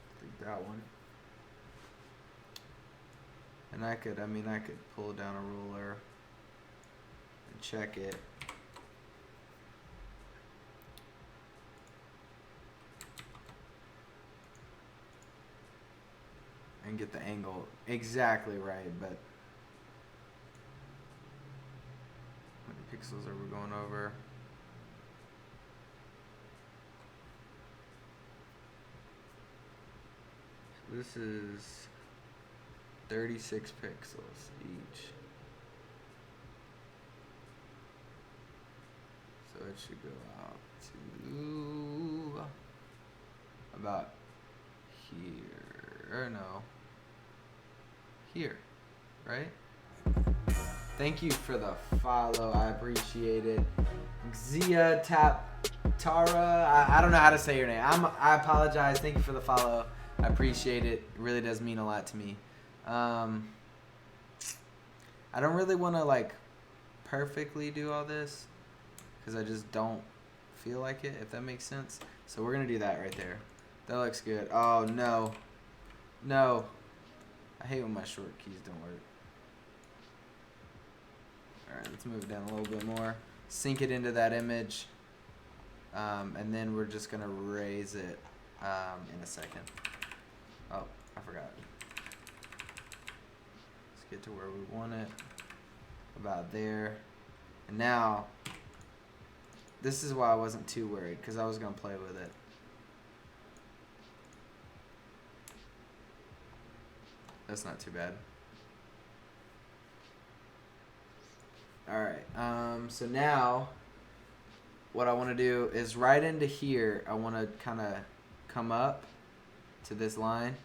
I think that one. And I could pull down a ruler and check it. And get the angle exactly right, but how many pixels are we going over? So this is 36 pixels each. So it should go out to about here. Or no. Here. Right? Thank you for the follow. I appreciate it. Xia Tara. I don't know how to say your name. I apologize. Thank you for the follow. I appreciate it. It really does mean a lot to me. I don't really want to like perfectly do all this because I just don't feel like it, if that makes sense. So we're gonna do that right there. That looks good. Oh no, no! I hate when my short keys don't work. All right, let's move it down a little bit more. Sink it into that image, and then we're just gonna raise it in a second. Oh, I forgot. Get to where we want it, about there. And now this is why I wasn't too worried, because I was gonna play with it. That's not too bad. Alright, so now what I want to do is right into here I want to kind of come up to this line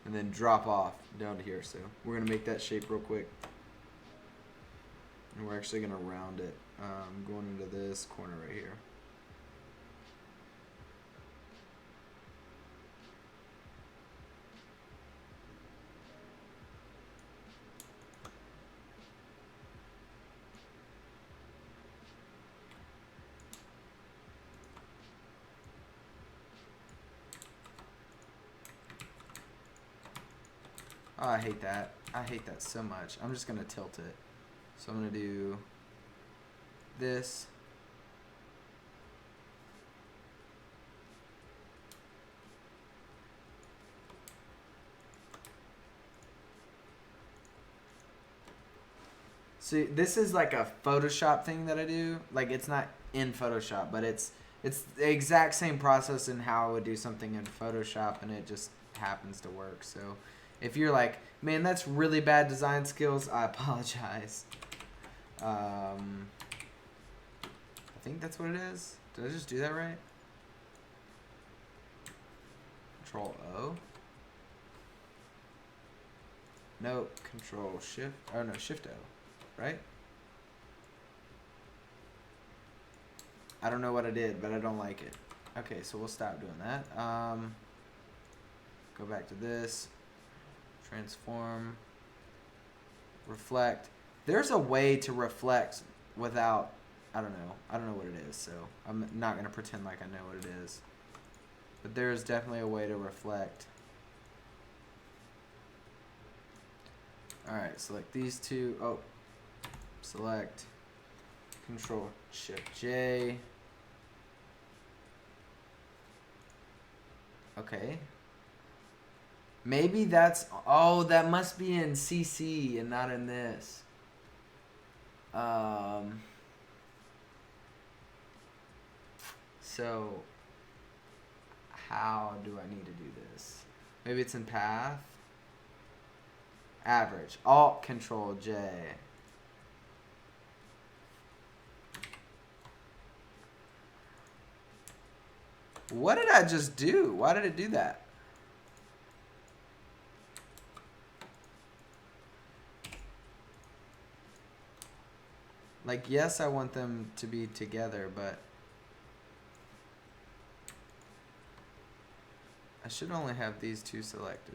and then drop off down to here. So we're going to make that shape real quick. And we're actually going to round it going into this corner right here. Oh, I hate that. I hate that so much. I'm just going to tilt it. So I'm going to do this. See, this is like a Photoshop thing that I do. Like, it's not in Photoshop, but it's the exact same process in how I would do something in Photoshop, and it just happens to work. So if you're like, man, that's really bad design skills, I apologize. I think that's what it is. Did I just do that right? Control O. No, Control Shift. Oh no, Shift O. Right? I don't know what I did, but I don't like it. Okay, so we'll stop doing that. Go back to this. Transform. Reflect. There's a way to reflect without, I don't know what it is, so I'm not going to pretend like I know what it is. But there's definitely a way to reflect. Alright, select these two. Oh, select Control Shift J. Okay. Maybe that's, oh, that must be in CC and not in this. So how do I need to do this? Maybe it's in path. Average. Alt Control J. What did I just do? Why did it do that? Like, yes, I want them to be together, but I should only have these two selected.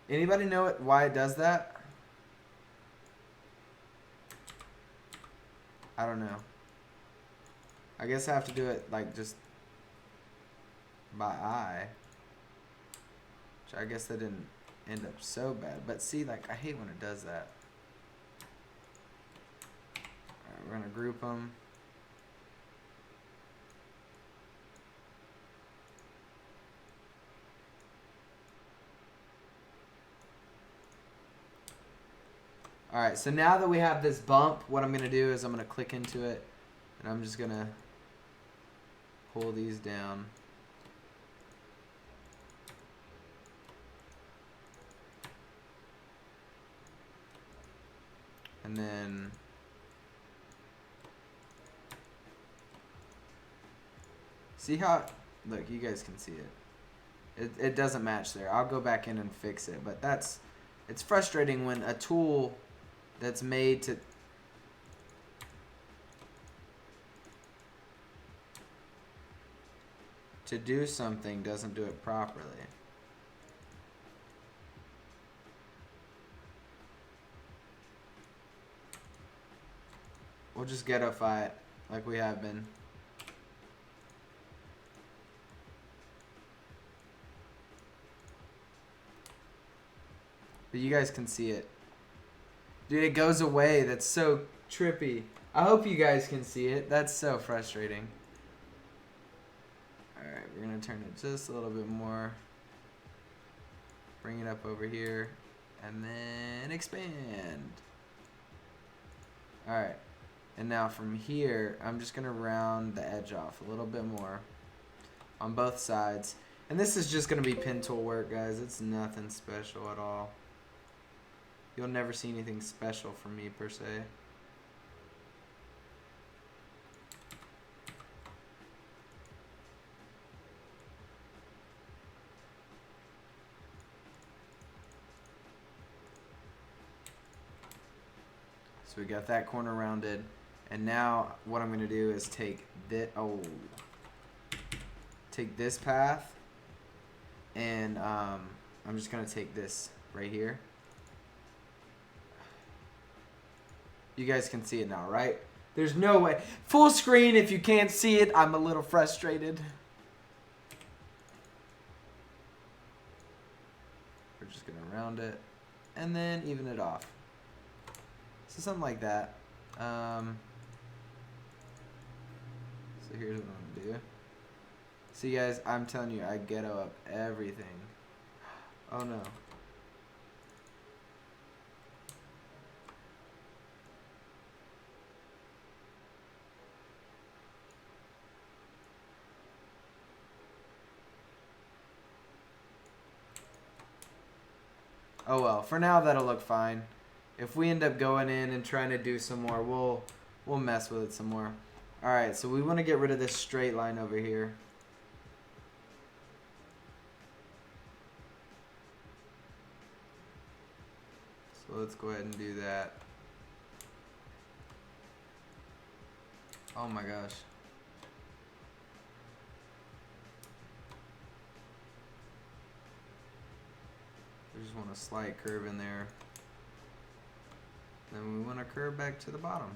Anybody know why it does that? I don't know. I guess I have to do it like just by eye. Which I guess that didn't end up so bad. But see, like, I hate when it does that. Alright, we're gonna group them. Alright, so now that we have this bump, what I'm gonna do is I'm gonna click into it, and I'm just gonna pull these down. And then see how, look, you guys can see it. It doesn't match there. I'll go back in and fix it, but it's frustrating when a tool that's made to do something doesn't do it properly. We'll just ghettoify it like we have been. But you guys can see it. Dude, it goes away. That's so trippy. I hope you guys can see it. That's so frustrating. Alright, we're going to turn it just a little bit more. Bring it up over here. And then expand. Alright. And now from here, I'm just going to round the edge off a little bit more on both sides. And this is just going to be pen tool work, guys. It's nothing special at all. You'll never see anything special from me, per se. So we got that corner rounded. And now what I'm going to do is take this path, and I'm just going to take this right here. You guys can see it now, right? There's no way. Full screen, if you can't see it, I'm a little frustrated. We're just going to round it and then even it off. So something like that. So here's what I'm going to do. See, guys, I'm telling you, I ghetto up everything. Oh, no. Oh well, for now that'll look fine. If we end up going in and trying to do some more, we'll mess with it some more. Alright, so we want to get rid of this straight line over here. So let's go ahead and do that. Oh my gosh. We just want a slight curve in there. Then we want to curve back to the bottom.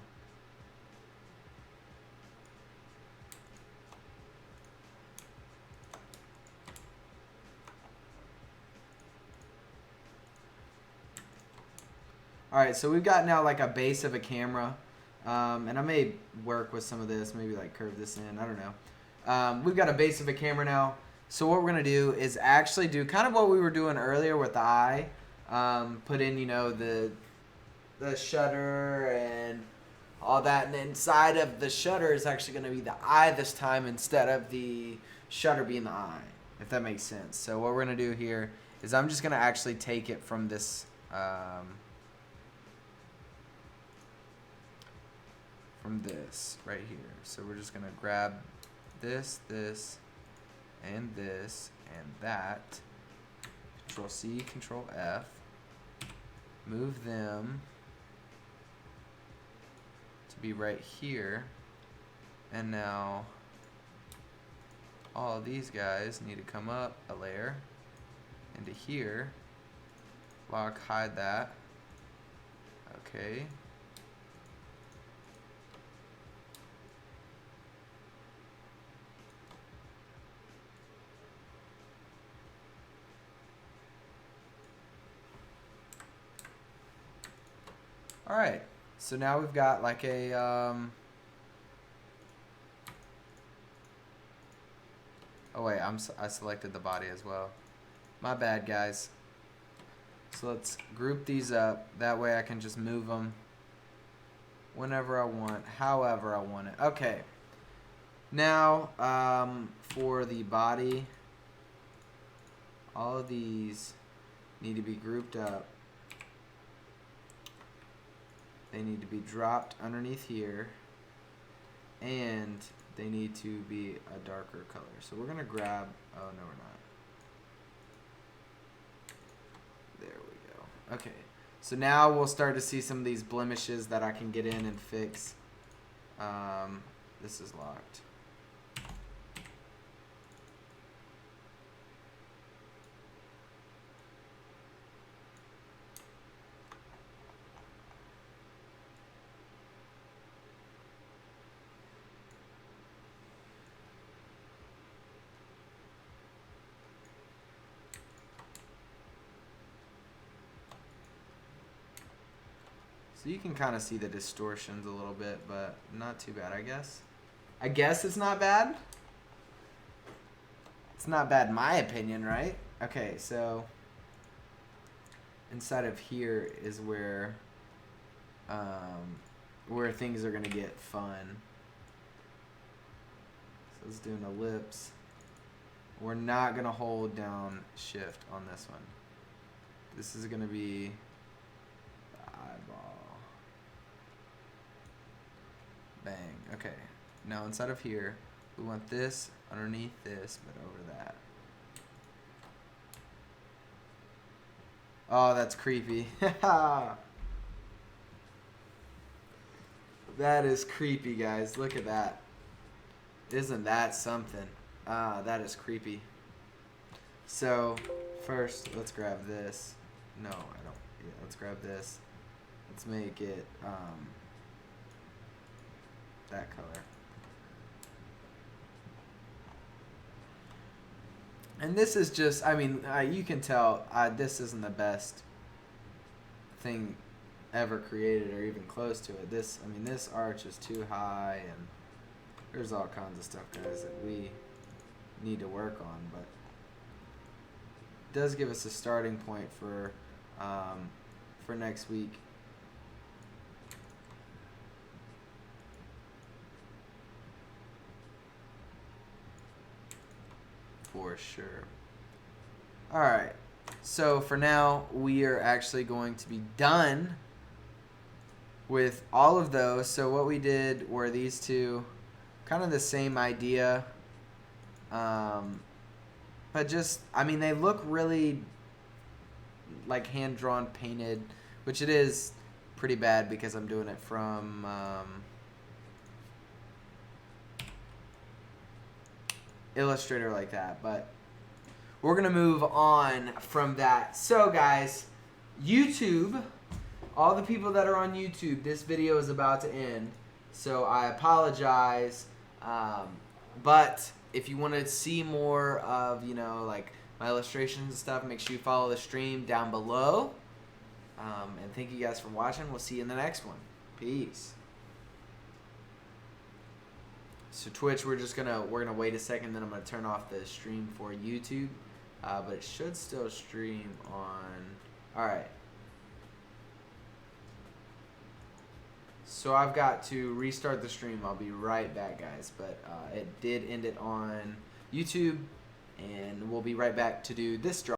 Alright, so we've got now like a base of a camera. And I may work with some of this, maybe like curve this in, I don't know. We've got a base of a camera now. So what we're going to do is actually do kind of what we were doing earlier with the eye. Put in, you know, the shutter and all that. And inside of the shutter is actually going to be the eye this time instead of the shutter being the eye, if that makes sense. So what we're going to do here is I'm just going to actually take it from this... from this right here. So we're just going to grab this, and this, and that. Control C, Control F. Move them to be right here. And now all of these guys need to come up a layer into here. Lock, hide that. Okay. All right. So now we've got like a oh wait, I selected the body as well. My bad, guys. So let's group these up. That way I can just move them whenever I want, however I want it. Okay. Now, for the body, all of these need to be grouped up. They need to be dropped underneath here, and they need to be a darker color. So we're gonna grab, oh no we're not. There we go. Okay, so now we'll start to see some of these blemishes that I can get in and fix. This is locked. So you can kind of see the distortions a little bit, but not too bad, I guess. I guess it's not bad. It's not bad in my opinion, right? Okay, so inside of here is where things are gonna get fun. So let's do an ellipse. We're not gonna hold down shift on this one. This is gonna be the eyeball. Bang. Okay. Now inside of here, we want this underneath this, but over that. Oh, that's creepy. That is creepy, guys. Look at that. Isn't that something? That is creepy. So, first, let's grab this. No, I don't. Yeah, let's grab this. Let's make it that color. And this is just, I mean, you can tell this isn't the best thing ever created or even close to it. This, I mean, this arch is too high, and there's all kinds of stuff, guys, that we need to work on, but it does give us a starting point for next week. For sure. Alright, so for now we are actually going to be done with all of those. So what we did were these two, kind of the same idea, but just, I mean, they look really like hand-drawn, painted, which it is pretty bad because I'm doing it from Illustrator like that, but we're gonna move on from that. So guys, YouTube, all the people that are on YouTube, this video is about to end, so I apologize, but if you want to see more of, you know, like my illustrations and stuff, make sure you follow the stream down below, and thank you guys for watching. We'll see you in the next one. Peace. So Twitch, we're gonna wait a second, then I'm gonna turn off the stream for YouTube, but it should still stream on. All right. So I've got to restart the stream. I'll be right back, guys. But it did end it on YouTube, and we'll be right back to do this draw.